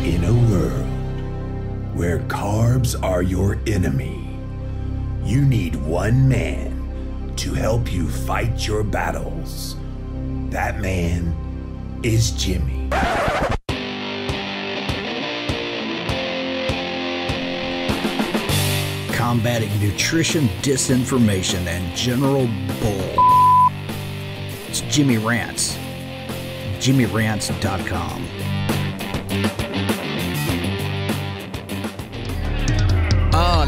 In a world where carbs are your enemy, you need one man to help you fight your battles. That man is Jimmy. Combating nutrition disinformation and general bull. It's Jimmy Rants. JimmyRants.com.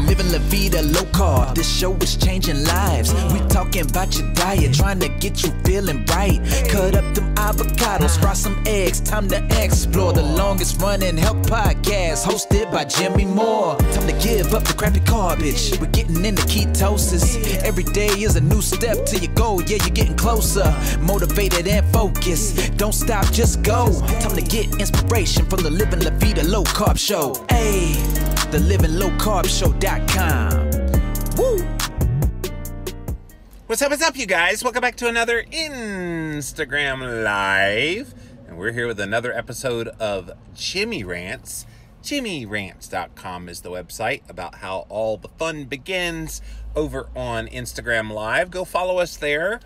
Living la vida low carb. This show is changing lives. We talking about your diet, trying to get you feeling right. Cut up them avocados, fry some eggs. Time to explore the longest running health podcast, hosted by Jimmy Moore. Time to give up the crappy garbage. We're getting into ketosis. Every day is a new step to your goal. Yeah, you're getting closer, motivated and focused. Don't stop, just go. Time to get inspiration from the Living La Vida Low Carb Show. Hey, the livinglowcarbshow.com. Woo! What's up, you guys? Welcome back to another Instagram Live. And we're here with another episode of Jimmy Rants. JimmyRants.com is the website about how all the fun begins over on Instagram Live. Go follow us there.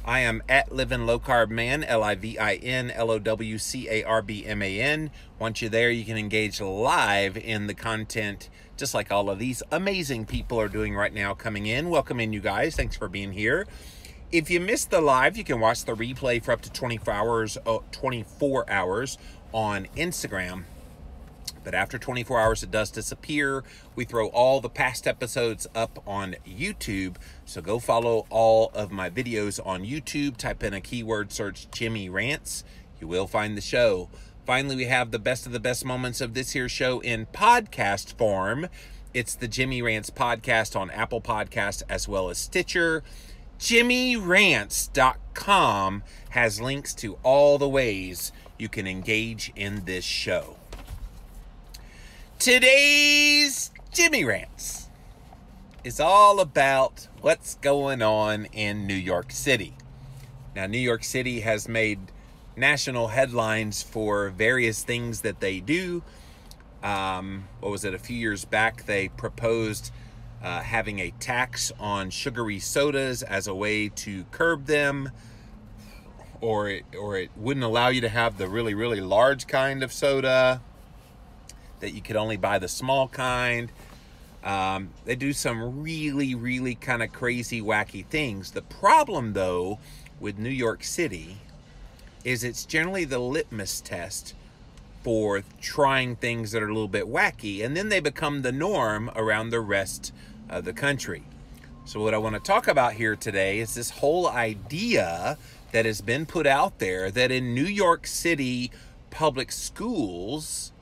I am at Livin' Low Carb Man, LIVINLOWCARBMAN. Once you're there, you can engage live in the content, just like all of these amazing people are doing right now coming in. Welcome in, you guys. Thanks for being here. If you missed the live, you can watch the replay for up to 24 hours on Instagram. But after 24 hours, it does disappear. We throw all the past episodes up on YouTube. So go follow all of my videos on YouTube. Type in a keyword search, Jimmy Rants. You will find the show. Finally, we have the best of the best moments of this here show in podcast form. It's the Jimmy Rants podcast on Apple Podcasts as well as Stitcher. JimmyRants.com has links to all the ways you can engage in this show. Today's Jimmy Rants is all about what's going on in New York City. Now, New York City has made national headlines for various things that they do. A few years back, they proposed having a tax on sugary sodas as a way to curb them, or it wouldn't allow you to have the really, really large kind of soda, that you could only buy the small kind. They do some really, really kind of crazy, wacky things. The problem, though, with New York City is it's generally the litmus test for trying things that are a little bit wacky, and then they become the norm around the rest of the country. So what I want to talk about here today is this whole idea that has been put out there that in New York City public schools,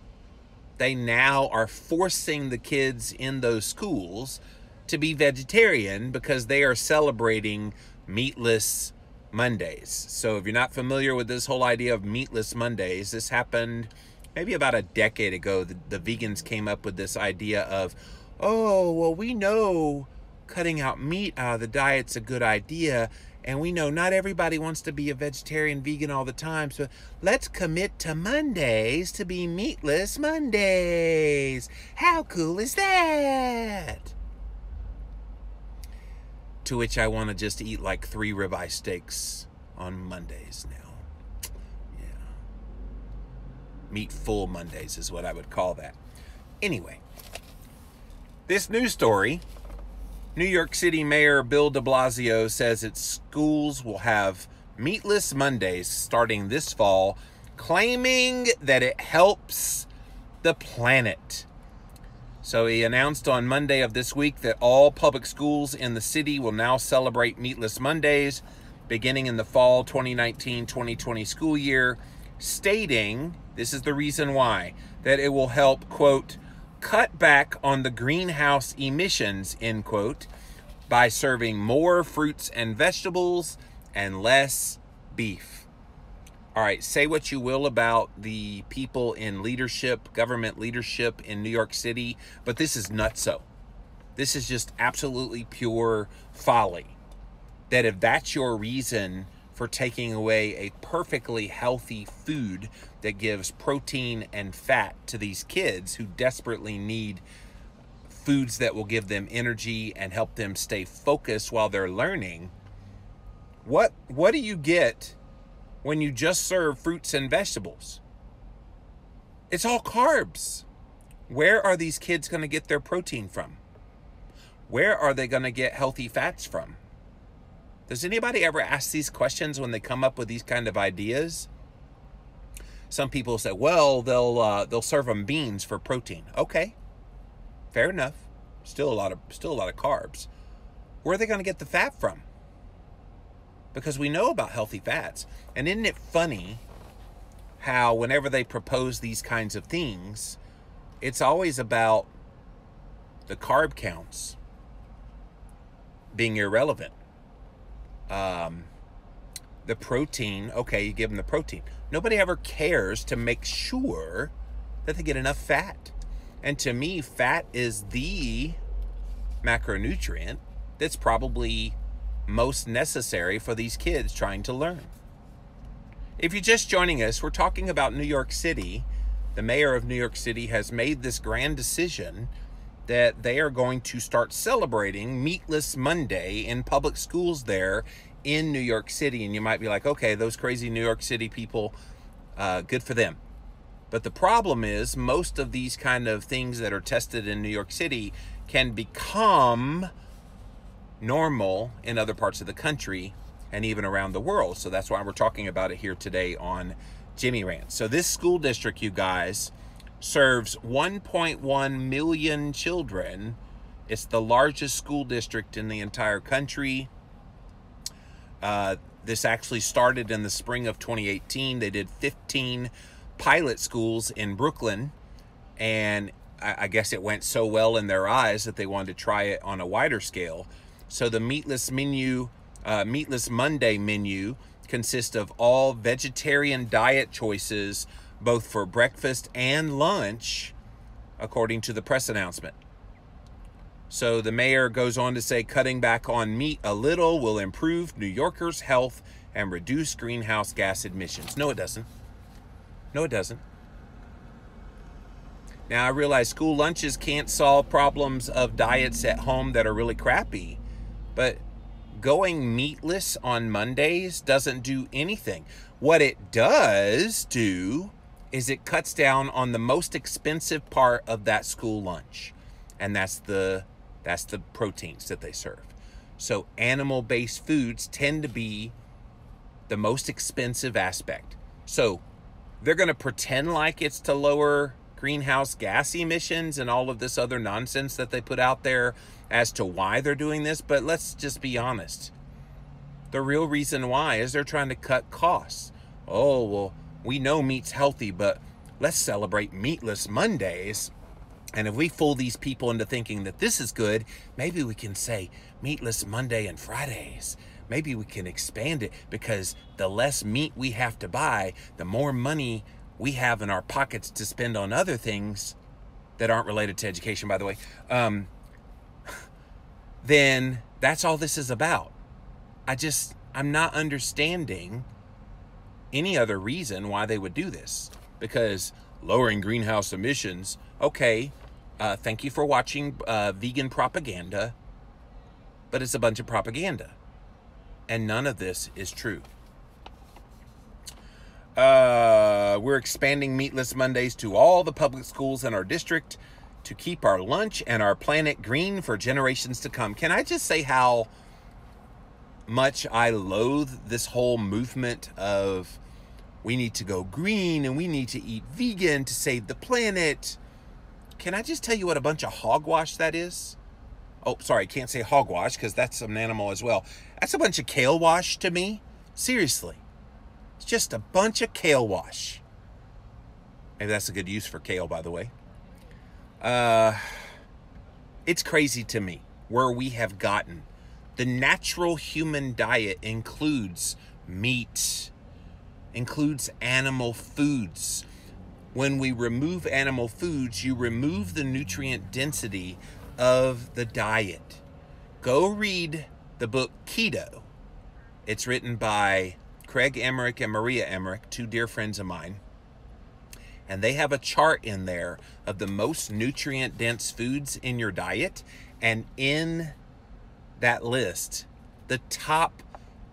they now are forcing the kids in those schools to be vegetarian because they are celebrating Meatless Mondays. So if you're not familiar with this whole idea of Meatless Mondays, this happened maybe about a decade ago. The vegans came up with this idea of, oh, well, we know cutting out meat out of the diet's a good idea, and we know not everybody wants to be a vegetarian, vegan all the time, so let's commit to Mondays to be Meatless Mondays. How cool is that? To which I want to just eat like 3 ribeye steaks on Mondays now. Yeah. Meat-full Mondays is what I would call that. Anyway, this news story, New York City Mayor Bill de Blasio says its schools will have Meatless Mondays starting this fall, claiming that it helps the planet. So he announced on Monday of this week that all public schools in the city will now celebrate Meatless Mondays beginning in the fall 2019-2020 school year, stating, this is the reason why, that it will help, quote, cut back on the greenhouse emissions, end quote, by serving more fruits and vegetables and less beef. All right, say what you will about the people in leadership, government leadership in New York City, but this is nutso. This is just absolutely pure folly. That if that's your reason for taking away a perfectly healthy food that gives protein and fat to these kids who desperately need foods that will give them energy and help them stay focused while they're learning. What do you get when you just serve fruits and vegetables? It's all carbs. Where are these kids going to get their protein from? Where are they going to get healthy fats from? Does anybody ever ask these questions when they come up with these kind of ideas? Some people say, well, they'll serve them beans for protein. Okay, fair enough. Still a lot of carbs. Where are they going to get the fat from? Because we know about healthy fats. And isn't it funny how whenever they propose these kinds of things, it's always about the carb counts being irrelevant. The protein, okay, you give them the protein. Nobody ever cares to make sure that they get enough fat. And to me, fat is the macronutrient that's probably most necessary for these kids trying to learn. If you're just joining us, we're talking about New York City. The mayor of New York City has made this grand decision that they are going to start celebrating Meatless Monday in public schools there in New York City. And you might be like, okay, those crazy New York City people, good for them. But the problem is most of these kind of things that are tested in New York City can become normal in other parts of the country and even around the world. So that's why we're talking about it here today on Jimmy Rants. So this school district, you guys, serves 1.1 million children. It's the largest school district in the entire country. This actually started in the spring of 2018. They did 15 pilot schools in Brooklyn, and I guess it went so well in their eyes that they wanted to try it on a wider scale. So the Meatless Monday menu consists of all vegetarian diet choices, both for breakfast and lunch, according to the press announcement. So the mayor goes on to say cutting back on meat a little will improve New Yorkers' health and reduce greenhouse gas emissions. No, it doesn't. No, it doesn't. Now, I realize school lunches can't solve problems of diets at home that are really crappy, but going meatless on Mondays doesn't do anything. What it does do is it cuts down on the most expensive part of that school lunch, and that's the proteins that they serve. So animal-based foods tend to be the most expensive aspect. So they're going to pretend like it's to lower greenhouse gas emissions and all of this other nonsense that they put out there as to why they're doing this. But let's just be honest. The real reason why is they're trying to cut costs. Oh, well, we know meat's healthy, but let's celebrate Meatless Mondays. And if we fool these people into thinking that this is good, maybe we can say Meatless Monday and Fridays. Maybe we can expand it, because the less meat we have to buy, the more money we have in our pockets to spend on other things that aren't related to education, by the way. Then that's all this is about. I'm not understanding any other reason why they would do this, because lowering greenhouse emissions, okay, thank you for watching vegan propaganda, but it's a bunch of propaganda. And none of this is true. We're expanding Meatless Mondays to all the public schools in our district to keep our lunch and our planet green for generations to come. Can I just say how much I loathe this whole movement of we need to go green and we need to eat vegan to save the planet? Can I just tell you what a bunch of hogwash that is? Oh, sorry, can't say hogwash because that's an animal as well. That's a bunch of kale wash to me. Seriously. It's just a bunch of kale wash. Maybe that's a good use for kale, by the way. It's crazy to me where we have gotten. The natural human diet includes meat, includes animal foods. When we remove animal foods, you remove the nutrient density of the diet. Go read the book Keto. It's written by Craig Emmerich and Maria Emmerich, two dear friends of mine. And they have a chart in there of the most nutrient-dense foods in your diet. And in that list, the top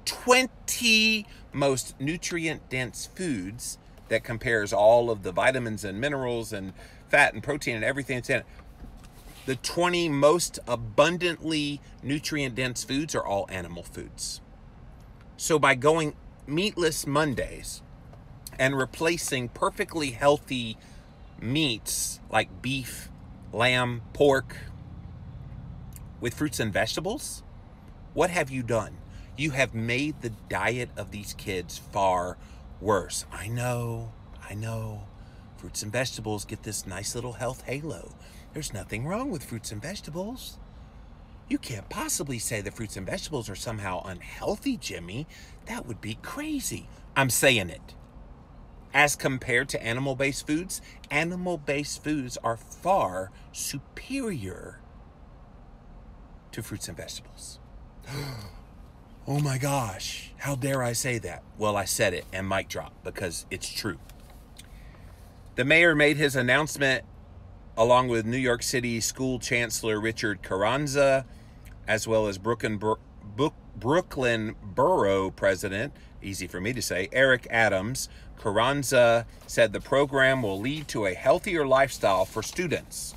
20 most nutrient-dense foods that compares all of the vitamins and minerals and fat and protein and everything that's in it. The 20 most abundantly nutrient-dense foods are all animal foods. So by going Meatless Mondays and replacing perfectly healthy meats like beef, lamb, pork with fruits and vegetables, what have you done? You have made the diet of these kids far worse. I know. Fruits and vegetables get this nice little health halo. There's nothing wrong with fruits and vegetables. You can't possibly say that fruits and vegetables are somehow unhealthy, Jimmy. That would be crazy. I'm saying it. As compared to animal-based foods are far superior to fruits and vegetables. Oh my gosh, how dare I say that? Well, I said it, and mic drop, because it's true. The mayor made his announcement along with New York City School Chancellor Richard Carranza, as well as Brooklyn Borough President, easy for me to say, Eric Adams. Carranza said the program will lead to a healthier lifestyle for students.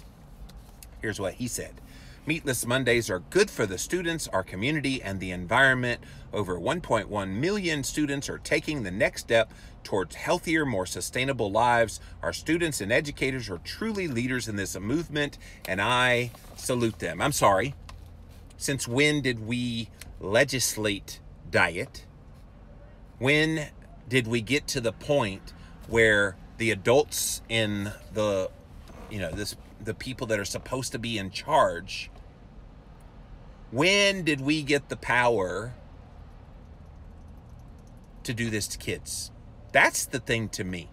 Here's what he said. Meatless Mondays are good for the students, our community, and the environment. Over 1.1 million students are taking the next step towards healthier, more sustainable lives. Our students and educators are truly leaders in this movement, and I salute them. I'm sorry. Since when did we legislate diet? When did we get to the point where the adults in the people that are supposed to be in charge, when did we get the power to do this to kids? That's the thing to me.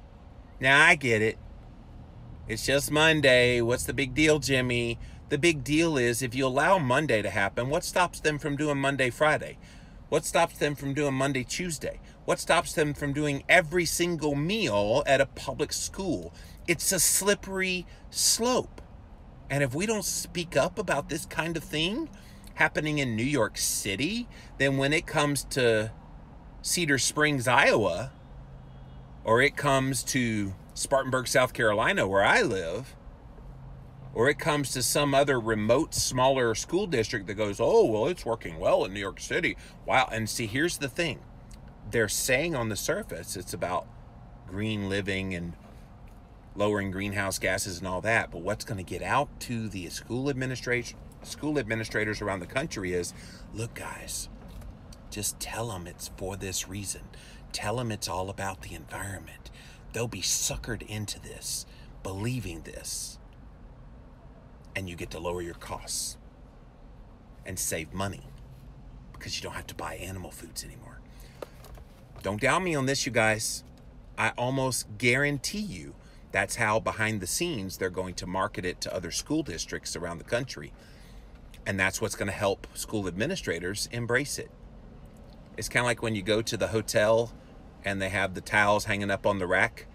Now, I get it. It's just Monday. What's the big deal, Jimmy? The big deal is if you allow Monday to happen, what stops them from doing Monday, Friday? What stops them from doing Monday, Tuesday? What stops them from doing every single meal at a public school? It's a slippery slope. And if we don't speak up about this kind of thing happening in New York City, then when it comes to Cedar Springs, Iowa, or it comes to Spartanburg, South Carolina, where I live, or it comes to some other remote, smaller school district that goes, oh, well, it's working well in New York City. Wow. And see, here's the thing. They're saying on the surface it's about green living and lowering greenhouse gases and all that. But what's going to get out to the school administrators around the country is, look, guys, just tell them it's for this reason. Tell them it's all about the environment. They'll be suckered into this, believing this. And you get to lower your costs and save money because you don't have to buy animal foods anymore. Don't doubt me on this, you guys. I almost guarantee you that's how behind the scenes they're going to market it to other school districts around the country. And that's what's going to help school administrators embrace it. It's kind of like when you go to the hotel and they have the towels hanging up on the rack,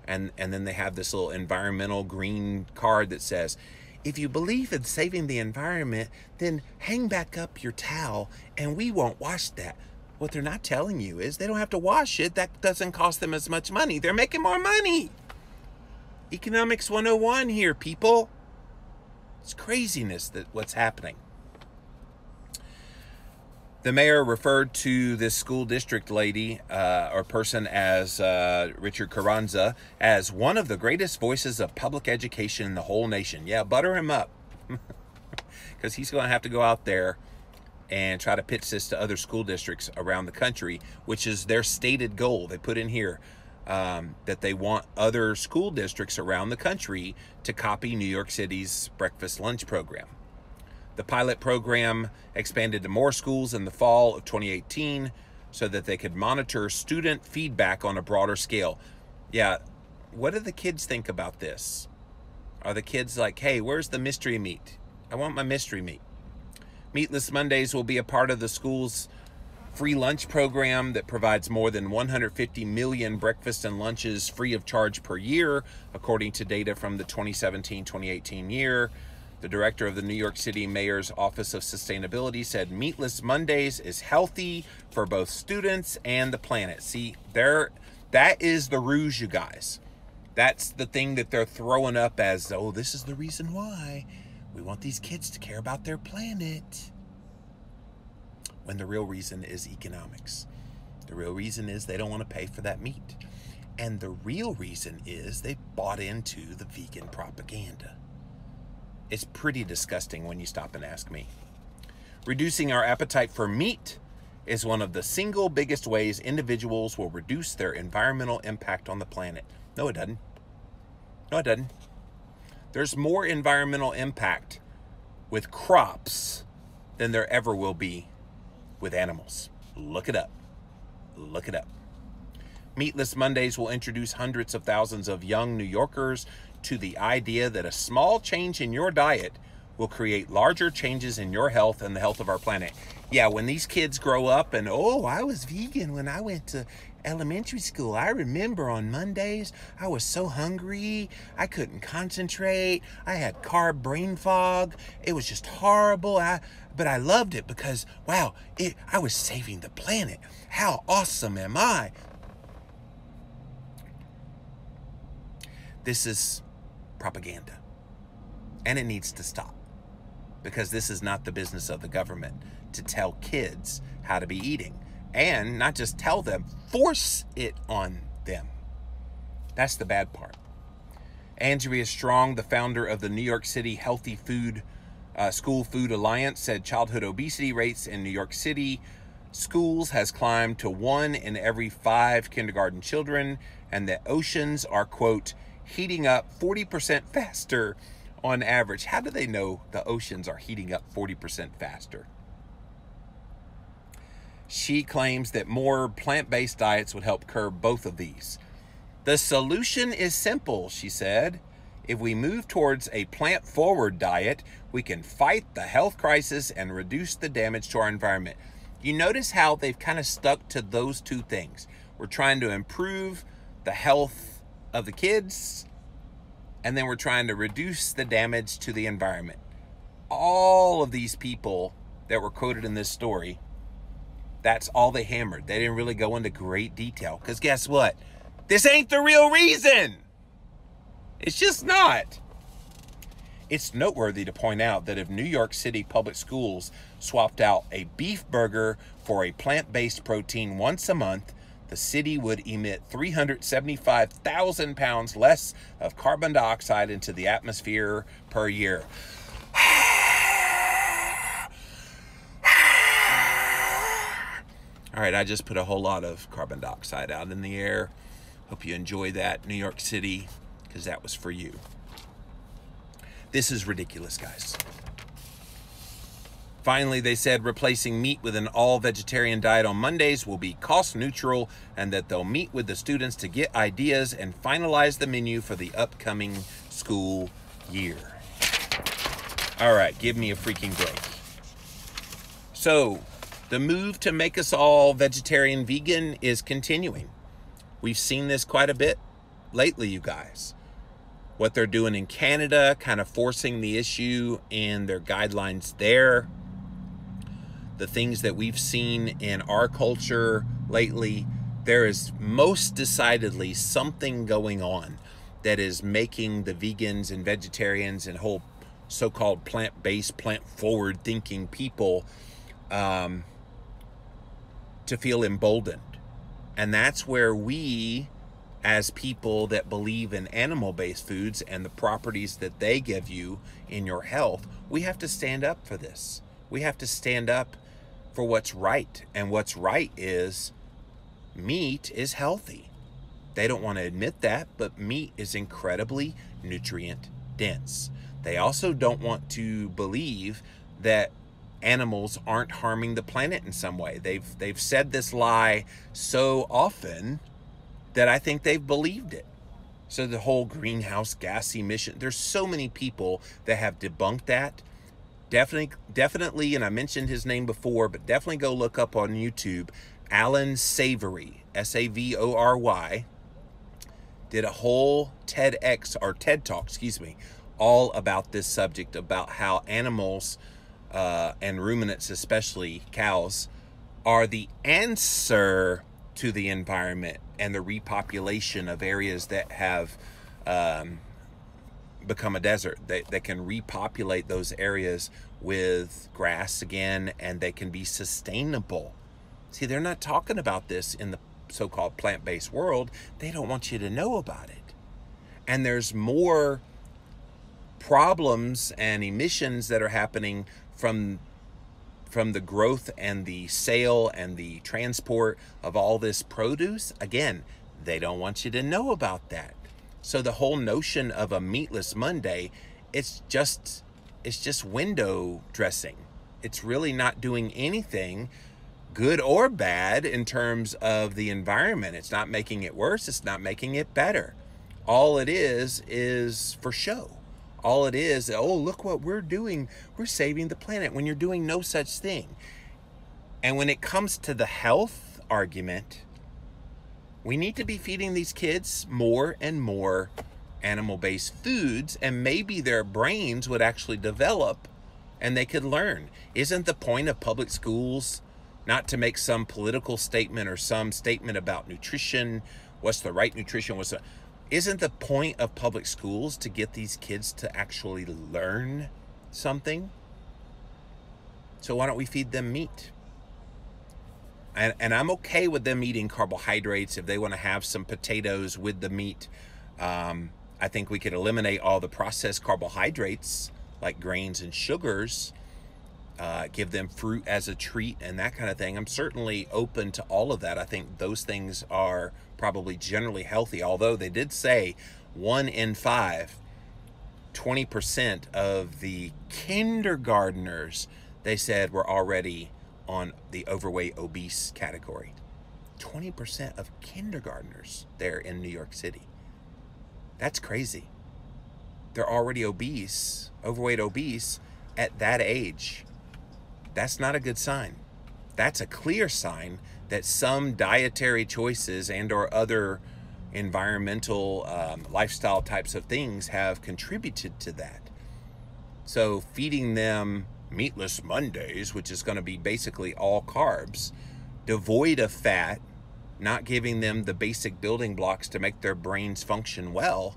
and then they have this little environmental green card that says, if you believe in saving the environment, then hang back up your towel and we won't wash that. What they're not telling you is they don't have to wash it. That doesn't cost them as much money. They're making more money. Economics 101 here, people. It's craziness that what's happening. The mayor referred to this school district lady or person as Richard Carranza as one of the greatest voices of public education in the whole nation. Yeah, butter him up. Because he's going to have to go out there and try to pitch this to other school districts around the country, which is their stated goal. They put in here that they want other school districts around the country to copy New York City's breakfast lunch program. The pilot program expanded to more schools in the fall of 2018 so that they could monitor student feedback on a broader scale. Yeah, what do the kids think about this? Are the kids like, hey, where's the mystery meat? I want my mystery meat. Meatless Mondays will be a part of the school's free lunch program that provides more than 150 million breakfast and lunches free of charge per year, according to data from the 2017-2018 year. The director of the New York City Mayor's Office of Sustainability said Meatless Mondays is healthy for both students and the planet. See, that is the ruse, you guys. That's the thing that they're throwing up as, oh, this is the reason why we want these kids to care about their planet. When the real reason is economics. The real reason is they don't want to pay for that meat. And the real reason is they bought into the vegan propaganda. It's pretty disgusting when you stop and ask me. Reducing our appetite for meat is one of the single biggest ways individuals will reduce their environmental impact on the planet. No, it doesn't. No, it doesn't. There's more environmental impact with crops than there ever will be with animals. Look it up. Look it up. Meatless Mondays will introduce hundreds of thousands of young New Yorkers to the idea that a small change in your diet will create larger changes in your health and the health of our planet. Yeah, when these kids grow up and, oh, I was vegan when I went to elementary school. I remember on Mondays, I was so hungry. I couldn't concentrate. I had carb brain fog. It was just horrible. But I loved it because, wow, I was saving the planet. How awesome am I? This is propaganda. And it needs to stop. Because this is not the business of the government to tell kids how to be eating. And not just tell them, force it on them. That's the bad part. Andrea Strong, the founder of the New York City Healthy Food School Food Alliance, said childhood obesity rates in New York City schools has climbed to 1 in every 5 kindergarten children, and that oceans are, quote, heating up 40% faster on average. How do they know the oceans are heating up 40% faster? She claims that more plant-based diets would help curb both of these. The solution is simple, she said. If we move towards a plant-forward diet, we can fight the health crisis and reduce the damage to our environment. You notice how they've kind of stuck to those two things. We're trying to improve the health of the kids, and then we're trying to reduce the damage to the environment. All of these people that were quoted in this story, that's all they hammered. They didn't really go into great detail. Because guess what? This ain't the real reason. It's just not. It's noteworthy to point out that if New York City public schools swapped out a beef burger for a plant-based protein once a month, the city would emit 375,000 pounds less of carbon dioxide into the atmosphere per year. All right, I just put a whole lot of carbon dioxide out in the air. Hope you enjoy that, New York City, because that was for you. This is ridiculous, guys. Finally, they said replacing meat with an all-vegetarian diet on Mondays will be cost neutral, and that they'll meet with the students to get ideas and finalize the menu for the upcoming school year. All right, give me a freaking break. So, the move to make us all vegetarian vegan is continuing. We've seen this quite a bit lately, you guys. What they're doing in Canada, kind of forcing the issue in their guidelines there. The things that we've seen in our culture lately, there is most decidedly something going on that is making the vegans and vegetarians and whole so-called plant-based, plant-forward thinking people to feel emboldened. And that's where we, as people that believe in animal-based foods and the properties that they give you in your health, we have to stand up for this. We have to stand up for what's right. And what's right is meat is healthy. They don't want to admit that, but meat is incredibly nutrient dense. They also don't want to believe that animals aren't harming the planet in some way. They've said this lie so often that I think they've believed it. So the whole greenhouse gas emission, there's so many people that have debunked that. Definitely, and I mentioned his name before, but definitely go look up on YouTube. Alan Savory, Savory, did a whole TED Talk, all about this subject, about how animals and ruminants, especially cows, are the answer to the environment and the repopulation of areas that have become a desert. They can repopulate those areas with grass again, and they can be sustainable. See, they're not talking about this in the so-called plant-based world. They don't want you to know about it. And there's more problems and emissions that are happening from the growth and the sale and the transport of all this produce. Again, they don't want you to know about that. So the whole notion of a Meatless Monday, it's just window dressing. It's really not doing anything good or bad in terms of the environment. It's not making it worse. It's not making it better. All it is for show. All it is, oh, look what we're doing. We're saving the planet, when you're doing no such thing. And when it comes to the health argument, we need to be feeding these kids more and more animal-based foods, and maybe their brains would actually develop and they could learn. Isn't the point of public schools not to make some political statement or some statement about nutrition? What's the right nutrition? Isn't the point of public schools to get these kids to actually learn something? So why don't we feed them meat? And I'm okay with them eating carbohydrates if they want to have some potatoes with the meat. I think we could eliminate all the processed carbohydrates like grains and sugars, give them fruit as a treat and that kind of thing. I'm certainly open to all of that. I think those things are probably generally healthy, although they did say 1 in 5, 20% of the kindergartners, they said, were already on the overweight, obese category. 20% of kindergartners there in New York City. That's crazy. They're already obese, overweight, obese at that age. That's not a good sign. That's a clear sign that some dietary choices and or other environmental lifestyle types of things have contributed to that. So feeding them Meatless Mondays, which is going to be basically all carbs, devoid of fat, not giving them the basic building blocks to make their brains function well,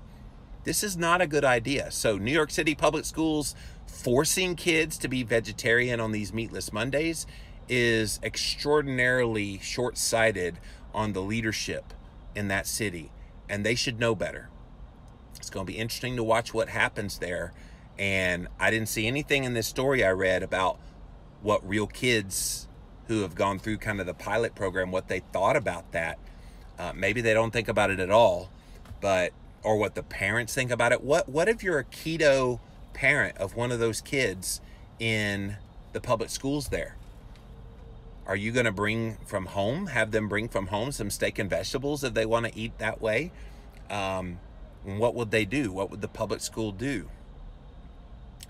this is not a good idea. So New York City public schools forcing kids to be vegetarian on these Meatless Mondays is extraordinarily short-sighted on the leadership in that city, and they should know better. It's going to be interesting to watch what happens there. And I didn't see anything in this story I read about what real kids who have gone through kind of the pilot program, what they thought about that. Maybe they don't think about it at all, or what the parents think about it. What if you're a keto parent of one of those kids in the public schools there? Are you going to bring from home, have them bring from home some steak and vegetables if they want to eat that way? What would they do? What would the public school do?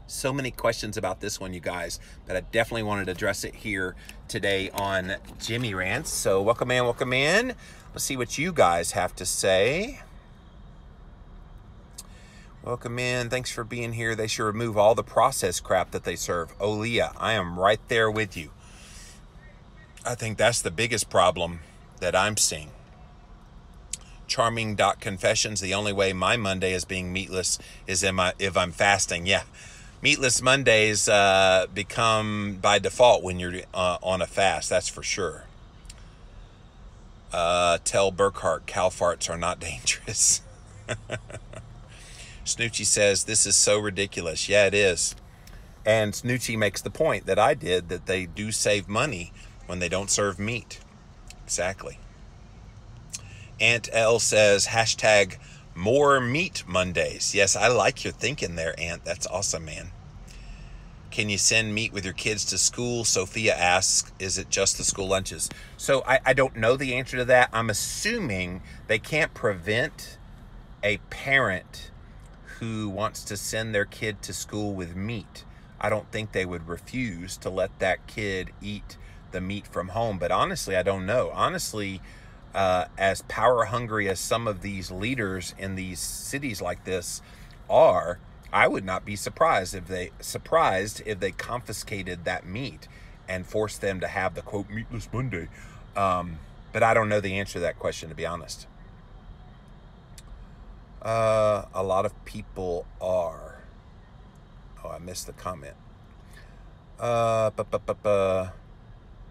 So many questions about this one, you guys, but I definitely wanted to address it here today on Jimmy Rants. So welcome in, welcome in. Let's see what you guys have to say. Welcome in. Thanks for being here. They should remove all the processed crap that they serve. Oh, Leah, I am right there with you. I think that's the biggest problem that I'm seeing. Charming.confessions, the only way my Monday is being meatless is if I'm fasting. Yeah. Meatless Mondays become by default when you're on a fast, that's for sure. Tell Burkhart cow farts are not dangerous. Snoochie says, this is so ridiculous. Yeah, it is. And Snoochie makes the point that I did, that they do save money when they don't serve meat. Exactly. Aunt L says, hashtag more meat Mondays. Yes, I like your thinking there, Aunt. That's awesome, man. Can you send meat with your kids to school? Sophia asks, is it just the school lunches? So I don't know the answer to that. I'm assuming they can't prevent a parent who wants to send their kid to school with meat. I don't think they would refuse to let that kid eat the meat from home. But honestly, I don't know. Honestly, as power hungry as some of these leaders in these cities like this are, I would not be surprised if they confiscated that meat and forced them to have the quote Meatless Monday. But I don't know the answer to that question, to be honest. A lot of people are. Oh, I missed the comment.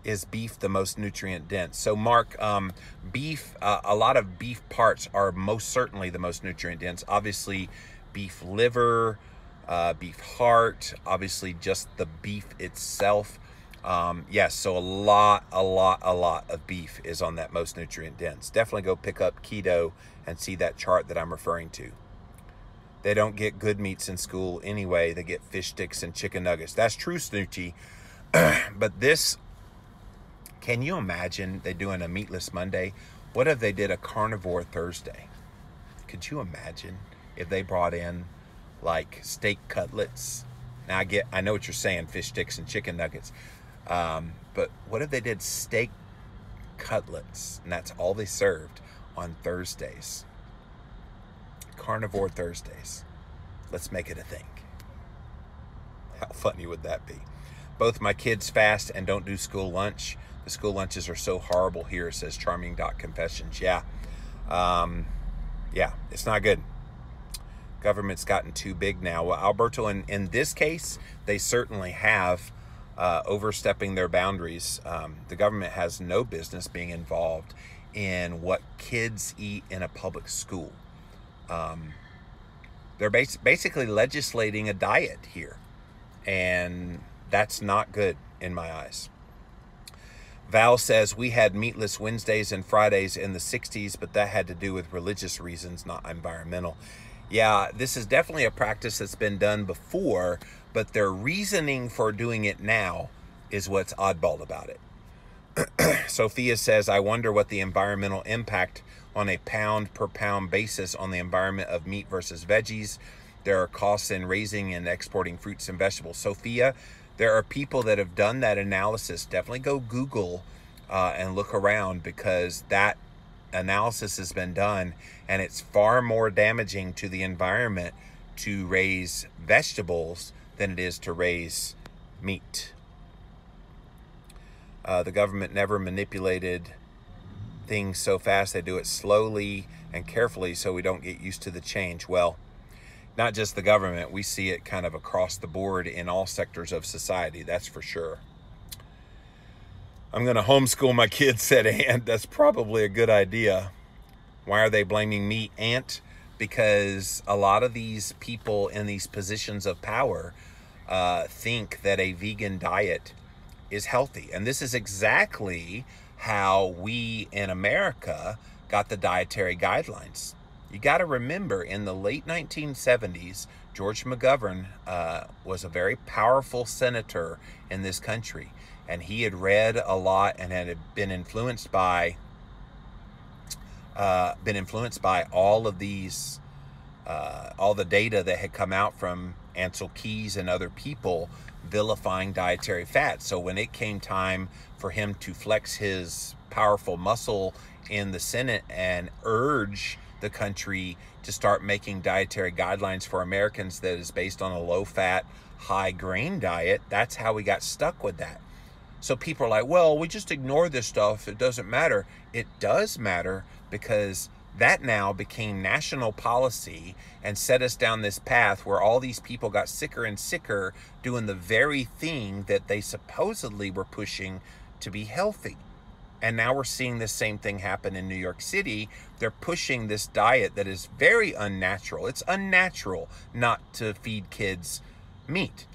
Is beef the most nutrient dense? So Mark, beef, a lot of beef parts are most certainly the most nutrient dense. Obviously beef liver, beef heart, obviously just the beef itself. Yes, so a lot of beef is on that most nutrient dense. Definitely go pick up keto and see that chart that I'm referring to. They don't get good meats in school anyway. They get fish sticks and chicken nuggets. That's true, Snoochie. But this, can you imagine they doing a Meatless Monday? What if they did a Carnivore Thursday? Could you imagine if they brought in like steak cutlets? Now I know what you're saying, fish sticks and chicken nuggets. But what if they did steak cutlets and that's all they served on Thursdays? Carnivore Thursdays. Let's make it a thing. How funny would that be? Both my kids fast and don't do school lunch. The school lunches are so horrible here, says Charming.Confessions. Yeah. Yeah, it's not good. Government's gotten too big now. Well, Alberto, in this case, they certainly have overstepping their boundaries. The government has no business being involved in what kids eat in a public school. They're basically legislating a diet here, and that's not good in my eyes. Val says, we had meatless Wednesdays and Fridays in the 60s, but that had to do with religious reasons, not environmental. Yeah, this is definitely a practice that's been done before, but their reasoning for doing it now is what's oddball about it. Sophia says, I wonder what the environmental impact on a pound per pound basis on the environment of meat versus veggies. There are costs in raising and exporting fruits and vegetables. Sophia, there are people that have done that analysis. Definitely go Google and look around, because that analysis has been done, and it's far more damaging to the environment to raise vegetables than it is to raise meat. The government never manipulated things so fast. They do it slowly and carefully so we don't get used to the change. Well, not just the government. We see it kind of across the board in all sectors of society, that's for sure. I'm going to homeschool my kids, said Ant. That's probably a good idea. Why are they blaming me, Ant? Because a lot of these people in these positions of power think that a vegan diet is healthy. And this is exactly how we in America got the dietary guidelines. You got to remember, in the late 1970s, George McGovern was a very powerful senator in this country. And he had read a lot and had been influenced by all of these, all the data that had come out from Ansel Keys and other people vilifying dietary fat. So when it came time for him to flex his powerful muscle in the Senate and urge the country to start making dietary guidelines for Americans that is based on a low-fat, high-grain diet, that's how we got stuck with that. So people are like, well, we just ignore this stuff. It doesn't matter. It does matter, because that now became national policy and set us down this path where all these people got sicker and sicker doing the very thing that they supposedly were pushing to be healthy. And now we're seeing the same thing happen in New York City. They're pushing this diet that is very unnatural. It's unnatural not to feed kids meat.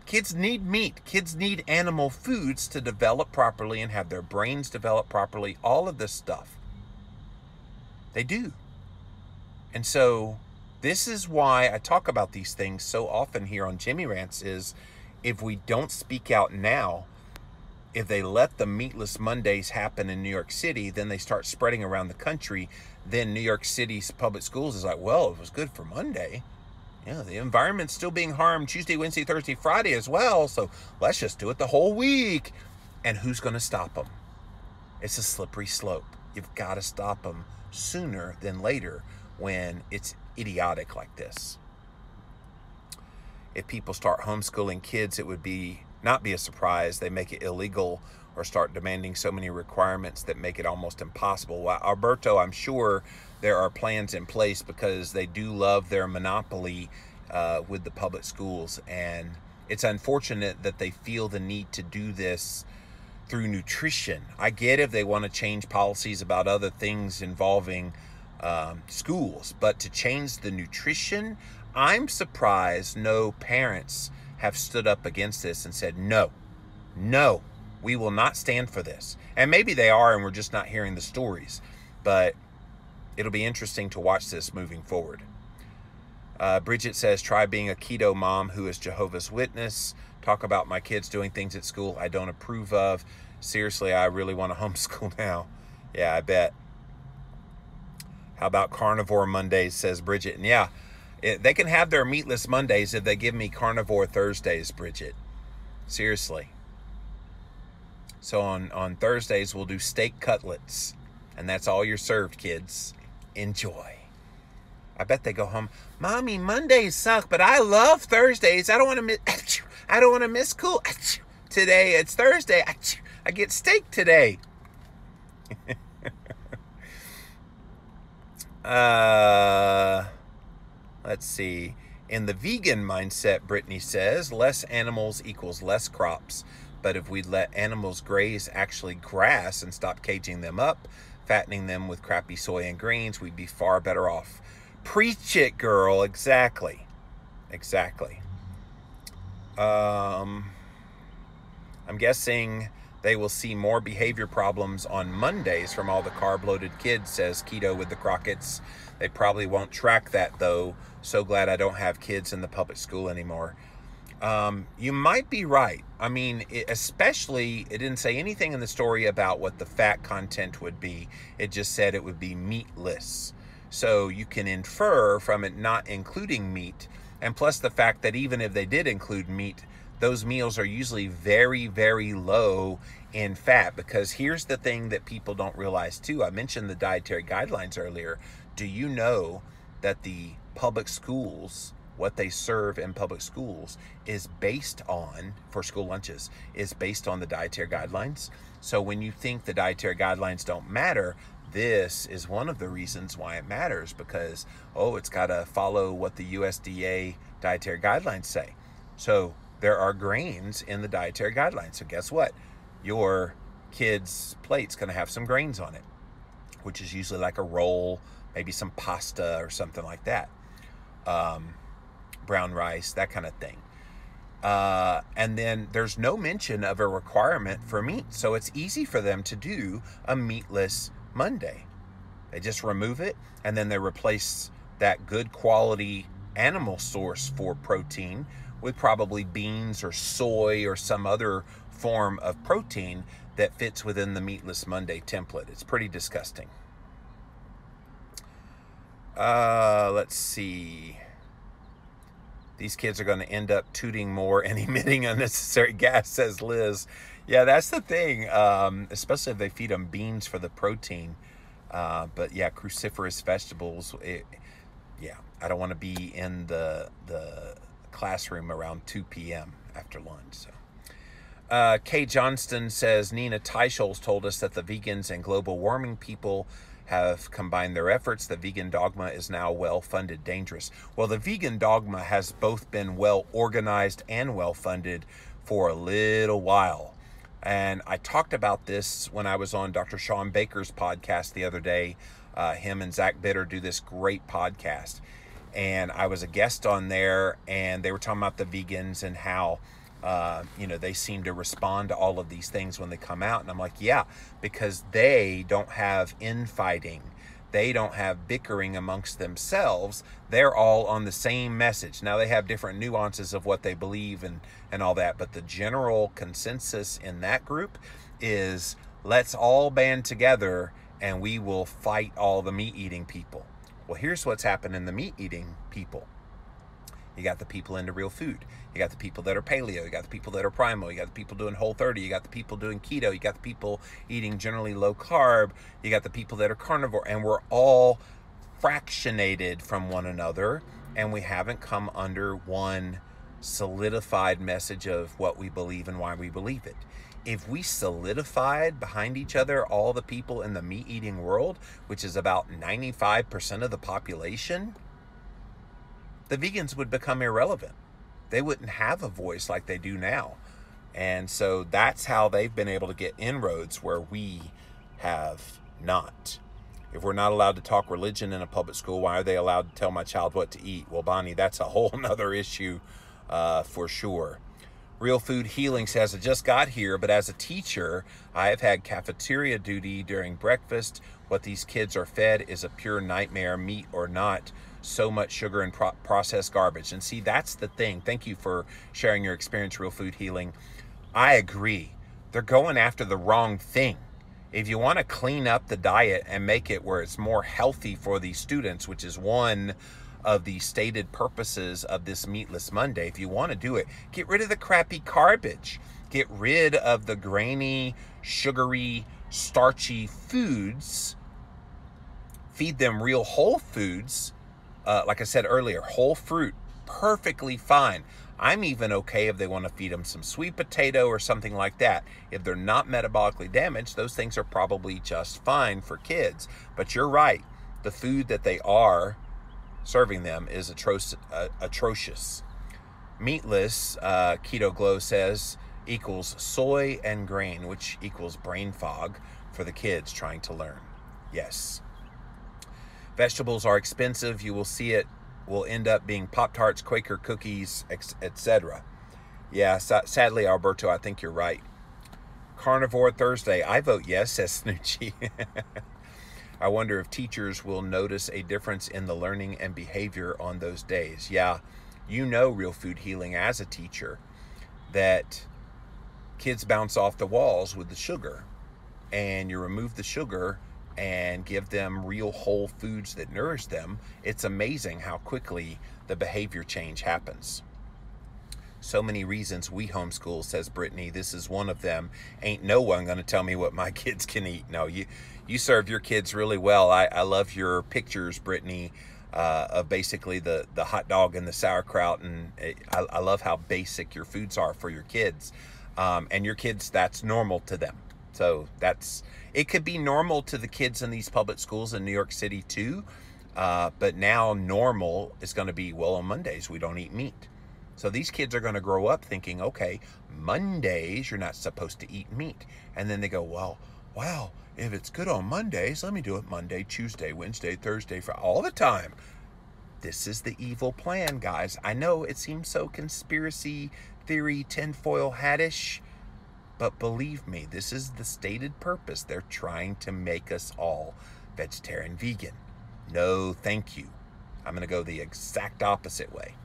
Kids need meat. Kids need animal foods to develop properly and have their brains develop properly. All of this stuff. They do. And so this is why I talk about these things so often here on Jimmy Rants, is if we don't speak out now, if they let the Meatless Mondays happen in New York City, then they start spreading around the country, then New York City's public schools is like, well, it was good for Monday. Yeah, the environment's still being harmed Tuesday, Wednesday, Thursday, Friday as well. So let's just do it the whole week. And who's going to stop them? It's a slippery slope. You've got to stop them sooner than later when it's idiotic like this. If people start homeschooling kids, it would not be a surprise. They make it illegal or start demanding so many requirements that make it almost impossible. Well, Alberto, I'm sure there are plans in place because they do love their monopoly with the public schools. And it's unfortunate that they feel the need to do this through nutrition. I get if they want to change policies about other things involving schools, but to change the nutrition, I'm surprised no parents have stood up against this and said, no, we will not stand for this. And maybe they are, and we're just not hearing the stories, but it'll be interesting to watch this moving forward. Bridget says, try being a keto mom who is Jehovah's Witness. Talk about my kids doing things at school I don't approve of. Seriously, I really want to homeschool now. Yeah, I bet. How about carnivore Mondays, says Bridget. And yeah, they can have their meatless Mondays if they give me carnivore Thursdays, Bridget. Seriously. So on Thursdays, we'll do steak cutlets. And that's all you're served, kids. Enjoy. I bet they go home, Mommy, Mondays suck, but I love Thursdays. I don't want to miss school. Today, it's Thursday. I get steak today. Let's see. In the vegan mindset, Brittany says, less animals equals less crops. But if we'd let animals graze actually grass and stop caging them up, fattening them with crappy soy and greens, we'd be far better off. Preach it, girl. Exactly. I'm guessing they will see more behavior problems on Mondays from all the carb-loaded kids, says Keto with the Crockett's. They probably won't track that, though. So glad I don't have kids in the public school anymore. You might be right. I mean, especially, it didn't say anything in the story about what the fat content would be. It just said it would be meatless. So you can infer from it not including meat, and plus the fact that even if they did include meat, those meals are usually very, very low in fat. Because here's the thing that people don't realize too. I mentioned the dietary guidelines earlier. Do you know that the public schools, what they serve in public schools is based on, for school lunches, is based on the dietary guidelines? So when you think the dietary guidelines don't matter, this is one of the reasons why it matters, because, it's got to follow what the USDA dietary guidelines say. So there are grains in the dietary guidelines. So guess what? Your kid's plate's going to have some grains on it, which is usually like a roll, maybe some pasta or something like that. Brown rice, that kind of thing. And then there's no mention of a requirement for meat. So it's easy for them to do a meatless Monday. They just remove it, and then they replace that good quality animal source for protein with probably beans or soy or some other form of protein that fits within the Meatless Monday template. It's pretty disgusting. Let's see. These kids are going to end up tooting more and emitting unnecessary gas, says Liz. Yeah, that's the thing, especially if they feed them beans for the protein. But yeah, cruciferous vegetables, I don't want to be in the classroom around 2 p.m. after lunch. So, Kay Johnston says, Nina Teicholz told us that the vegans and global warming people have combined their efforts. The vegan dogma is now well-funded, dangerous. Well, the vegan dogma has both been well-organized and well-funded for a little while. And I talked about this when I was on Dr. Sean Baker's podcast the other day. Him and Zach Bitter do this great podcast. And I was a guest on there, and they were talking about the vegans and how they seem to respond to all of these things when they come out. And I'm like, yeah, because they don't have infighting. They don't have bickering amongst themselves. They're all on the same message. Now, they have different nuances of what they believe and all that, but the general consensus in that group is, let's all band together and we will fight all the meat-eating people. Well, here's what's happened in the meat-eating people. You got the people into real food. You got the people that are paleo. You got the people that are primal. You got the people doing Whole30. You got the people doing keto. You got the people eating generally low carb. You got the people that are carnivore. And we're all fractionated from one another. And we haven't come under one solidified message of what we believe and why we believe it. If we solidified behind each other, all the people in the meat-eating world, which is about 95% of the population, the vegans would become irrelevant. They wouldn't have a voice like they do now. And so that's how they've been able to get inroads where we have not. If we're not allowed to talk religion in a public school, why are they allowed to tell my child what to eat? Well, Bonnie, that's a whole nother issue for sure. Real Food Healing says, I just got here, but as a teacher, I have had cafeteria duty during breakfast. What these kids are fed is a pure nightmare, meat or not. So much sugar and processed garbage. And see, that's the thing. Thank you for sharing your experience, Real Food Healing. I agree. They're going after the wrong thing. If you want to clean up the diet and make it where it's more healthy for these students, which is one of the stated purposes of this Meatless Monday, if you want to do it, get rid of the crappy garbage. Get rid of the grainy, sugary, starchy foods. Feed them real whole foods. Like I said earlier, whole fruit, perfectly fine. I'm even okay if they want to feed them some sweet potato or something like that. If they're not metabolically damaged, those things are probably just fine for kids. But you're right. The food that they are serving them is atrocious. Meatless, Keto Glow says, equals soy and grain, which equals brain fog for the kids trying to learn. Yes. Vegetables are expensive. You will see it will end up being Pop-Tarts, Quaker cookies, etc. Yeah, sadly, Alberto, I think you're right. Carnivore Thursday. I vote yes, says Snoochie. I wonder if teachers will notice a difference in the learning and behavior on those days. Yeah, you know, Real Food Healing, as a teacher, that kids bounce off the walls with the sugar. And you remove the sugar and give them real whole foods that nourish them. It's amazing how quickly the behavior change happens. So many reasons we homeschool, says Brittany. This is one of them. Ain't no one going to tell me what my kids can eat. No, you serve your kids really well. I love your pictures, Brittany, of basically the hot dog and the sauerkraut. And I love how basic your foods are for your kids. And your kids, that's normal to them. So it could be normal to the kids in these public schools in New York City too. But now normal is going to be, well, on Mondays, we don't eat meat. So these kids are going to grow up thinking, okay, Mondays, you're not supposed to eat meat. And then they go, well, wow, if it's good on Mondays, let me do it Monday, Tuesday, Wednesday, Thursday, for all the time. This is the evil plan, guys. I know it seems so conspiracy theory, tinfoil hat-ish, but believe me, this is the stated purpose. They're trying to make us all vegetarian, vegan. No, thank you. I'm going to go the exact opposite way.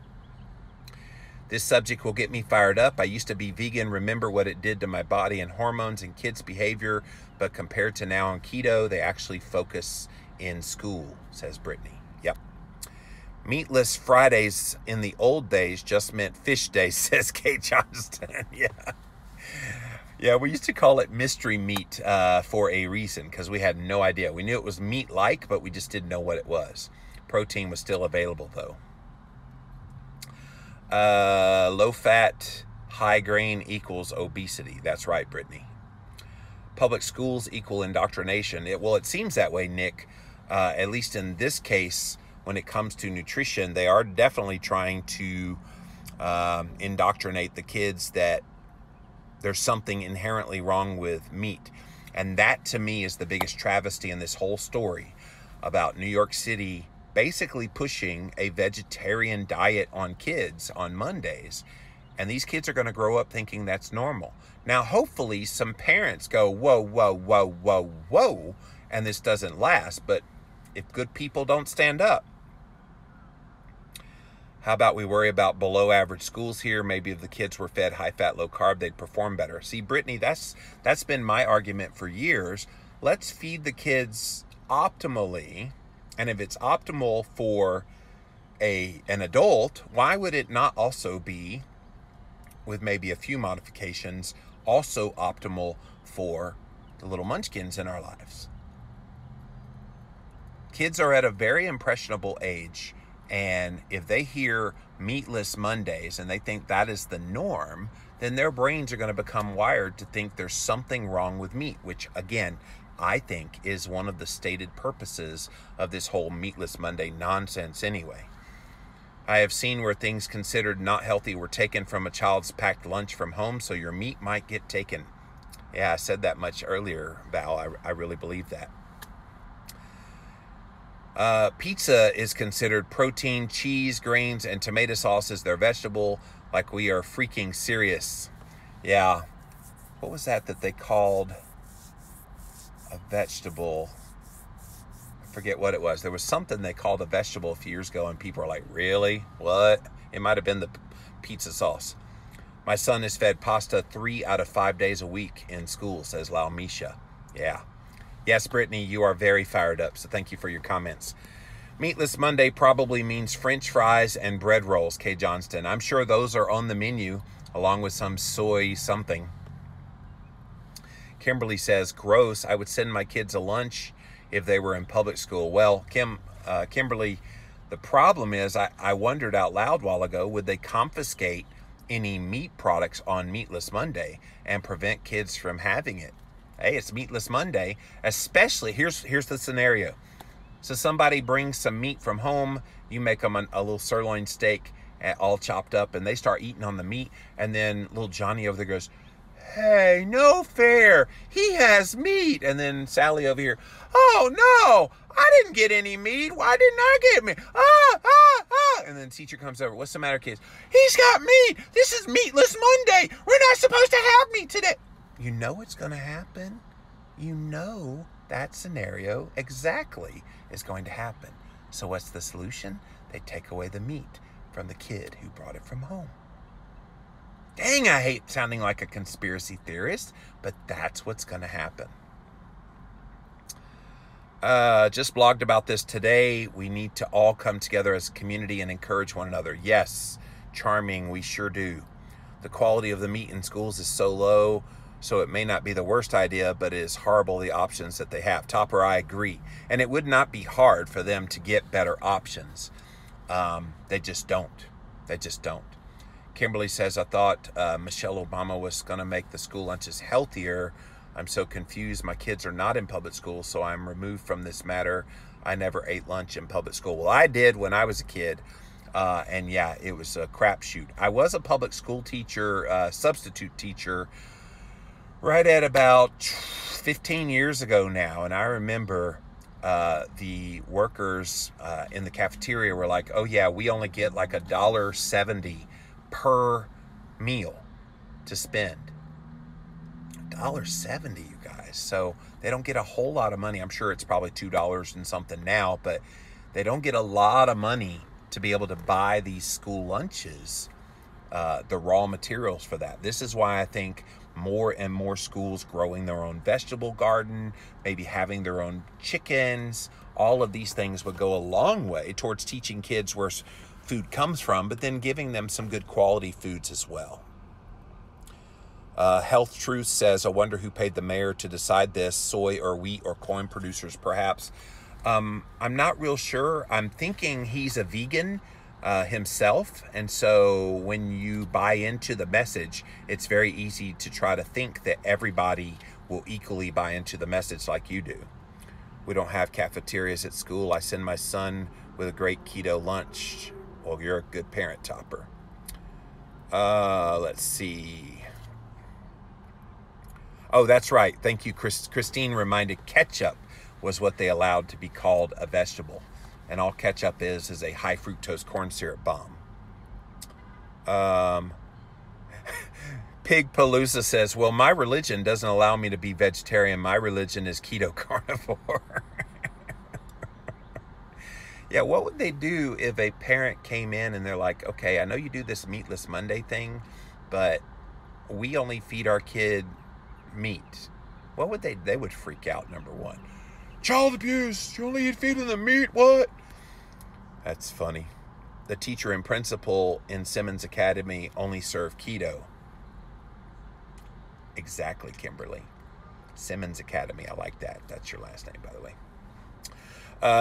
This subject will get me fired up. I used to be vegan, remember what it did to my body and hormones and kids' behavior, but compared to now on keto, they actually focus in school, says Brittany. Yep. Meatless Fridays in the old days just meant fish days, says Kate Johnston. Yeah. Yeah, we used to call it mystery meat for a reason, because we had no idea. We knew it was meat-like, but we just didn't know what it was. Protein was still available, though. Low-fat, high-grain equals obesity. That's right, Brittany. Public schools equal indoctrination. Well, it seems that way, Nick. At least in this case, when it comes to nutrition, they are definitely trying to indoctrinate the kids that there's something inherently wrong with meat. And that, to me, is the biggest travesty in this whole story about New York City basically pushing a vegetarian diet on kids on Mondays. And these kids are going to grow up thinking that's normal. Now, hopefully, some parents go, whoa, whoa, whoa, whoa, whoa, and this doesn't last. But if good people don't stand up, how about we worry about below average schools here? Maybe if the kids were fed high fat, low carb, they'd perform better. See, Brittany, that's been my argument for years. Let's feed the kids optimally. And if it's optimal for an adult, why would it not also be, with maybe a few modifications, also optimal for the little munchkins in our lives? Kids are at a very impressionable age, and if they hear Meatless Mondays and they think that is the norm, then their brains are going to become wired to think there's something wrong with meat, which again, I think is one of the stated purposes of this whole Meatless Monday nonsense anyway. I have seen where things considered not healthy were taken from a child's packed lunch from home, so your meat might get taken. Yeah, I said that much earlier, Val. I really believe that. Pizza is considered protein, cheese, grains, and tomato sauce is their vegetable. Like we are freaking serious. Yeah. What was that they called a vegetable? I forget what it was. There was something they called a vegetable a few years ago, and people are like, really? What? It might have been the pizza sauce. My son is fed pasta 3 out of 5 days a week in school, says Lau Misha. Yeah. Yes, Brittany, you are very fired up, so thank you for your comments. Meatless Monday probably means French fries and bread rolls, Kay Johnston. I'm sure those are on the menu, along with some soy something. Kimberly says, gross, I would send my kids a lunch if they were in public school. Well, Kimberly, the problem is, I wondered out loud a while ago, would they confiscate any meat products on Meatless Monday and prevent kids from having it? Hey, it's Meatless Monday, especially, here's the scenario. So somebody brings some meat from home, you make them a little sirloin steak all chopped up, and they start eating on the meat, and then little Johnny over there goes, hey, no fair, he has meat. And then Sally over here, oh no, I didn't get any meat, why didn't I get meat? And then the teacher comes over, what's the matter, kids? He's got meat, this is Meatless Monday, we're not supposed to have meat today. You know it's going to happen. You know that scenario exactly is going to happen. So what's the solution? They take away the meat from the kid who brought it from home. Dang, I hate sounding like a conspiracy theorist, but that's what's going to happen. Just blogged about this today. We need to all come together as a community and encourage one another. Yes, charming, we sure do. The quality of the meat in schools is so low, so it may not be the worst idea, but it is horrible the options that they have. Topper, I agree. And it would not be hard for them to get better options. They just don't. They just don't. Kimberly says, I thought Michelle Obama was going to make the school lunches healthier. I'm so confused. My kids are not in public school, so I'm removed from this matter. I never ate lunch in public school. Well, I did when I was a kid. And yeah, it was a crapshoot. I was a public school teacher, substitute teacher, right at about 15 years ago now. And I remember the workers in the cafeteria were like, oh yeah, we only get like $1.70 per meal to spend. $1.70, you guys. So they don't get a whole lot of money. I'm sure it's probably $2 and something now, but they don't get a lot of money to be able to buy these school lunches, the raw materials for that. This is why I think more and more schools growing their own vegetable garden, maybe having their own chickens, all of these things would go a long way towards teaching kids where food comes from, but then giving them some good quality foods as well. Health Truth says, I wonder who paid the mayor to decide this, soy or wheat or corn producers perhaps. I'm not real sure. I'm thinking he's a vegan himself, and so when you buy into the message, it's very easy to try to think that everybody will equally buy into the message like you do. We don't have cafeterias at school. I send my son with a great keto lunch. Well, you're a good parent, Topper. Let's see. Oh, that's right. Thank you, Christine reminded ketchup was what they allowed to be called a vegetable. And all ketchup is a high fructose corn syrup bomb. Pig Palooza says, well, my religion doesn't allow me to be vegetarian. My religion is keto carnivore. Yeah, what would they do if a parent came in and they're like, okay, I know you do this Meatless Monday thing, but we only feed our kid meat. What would they would freak out, number one. Child abuse, you only feeding the meat, what? That's funny. the teacher and principal in Simmons Academy only serve keto. Exactly, Kimberly. Simmons Academy. I like that. That's your last name, by the way.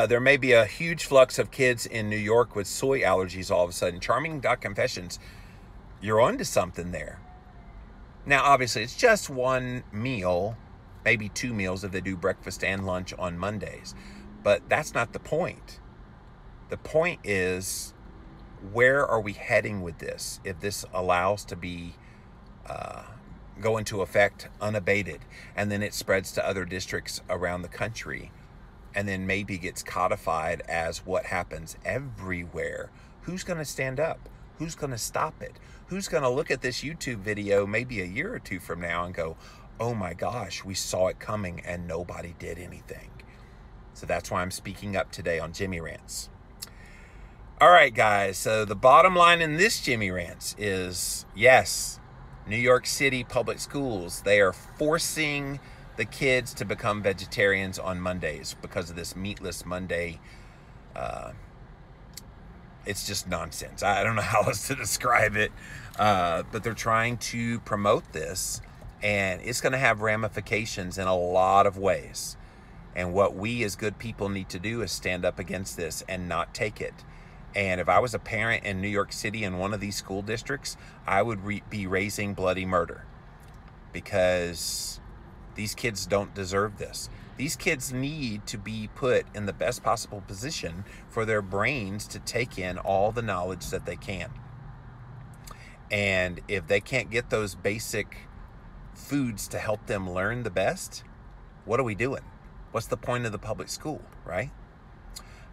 There may be a huge flux of kids in New York with soy allergies all of a sudden. Charming.confessions, you're onto something there. Now, obviously, it's just one meal, maybe 2 meals if they do breakfast and lunch on Mondays. But that's not the point. The point is, where are we heading with this? If this allows to be go into effect unabated, and then it spreads to other districts around the country, and then maybe gets codified as what happens everywhere, who's going to stand up? Who's going to stop it? Who's going to look at this YouTube video maybe a year or two from now and go, oh my gosh, we saw it coming and nobody did anything? So that's why I'm speaking up today on Jimmy Rants. All right, guys. So the bottom line in this Jimmy Rants is, yes, New York City public schools, they are forcing the kids to become vegetarians on Mondays because of this Meatless Monday. It's just nonsense. I don't know how else to describe it, but they're trying to promote this, and it's going to have ramifications in a lot of ways. And what we as good people need to do is stand up against this and not take it. And if I was a parent in New York City in one of these school districts, I would be raising bloody murder, because these kids don't deserve this. These kids need to be put in the best possible position for their brains to take in all the knowledge that they can. And if they can't get those basic foods to help them learn the best, what are we doing? What's the point of the public school, right?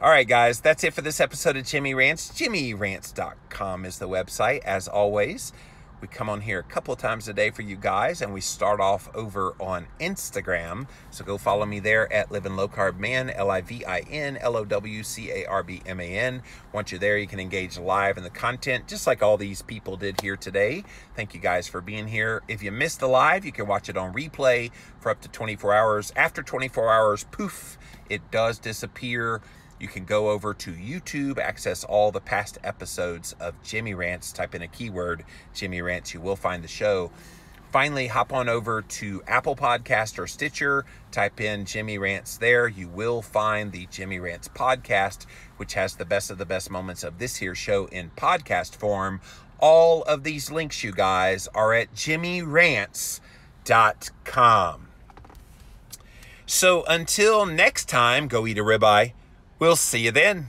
All right, guys, that's it for this episode of Jimmy Rants. JimmyRants.com is the website. As always, we come on here a couple of times a day for you guys, and we start off over on Instagram. So go follow me there at Living Low Carb Man, LIVINLOWCARBMAN. Once you're there, you can engage live in the content, just like all these people did here today. Thank you guys for being here. If you missed the live, you can watch it on replay for up to 24 hours. After 24 hours, poof, it does disappear. You can go over to YouTube, access all the past episodes of Jimmy Rants. Type in a keyword, Jimmy Rants, you will find the show. Finally, hop on over to Apple Podcast or Stitcher. Type in Jimmy Rants there. You will find the Jimmy Rants podcast, which has the best of the best moments of this here show in podcast form. All of these links, you guys, are at JimmyRants.com. So until next time, go eat a ribeye. We'll see you then.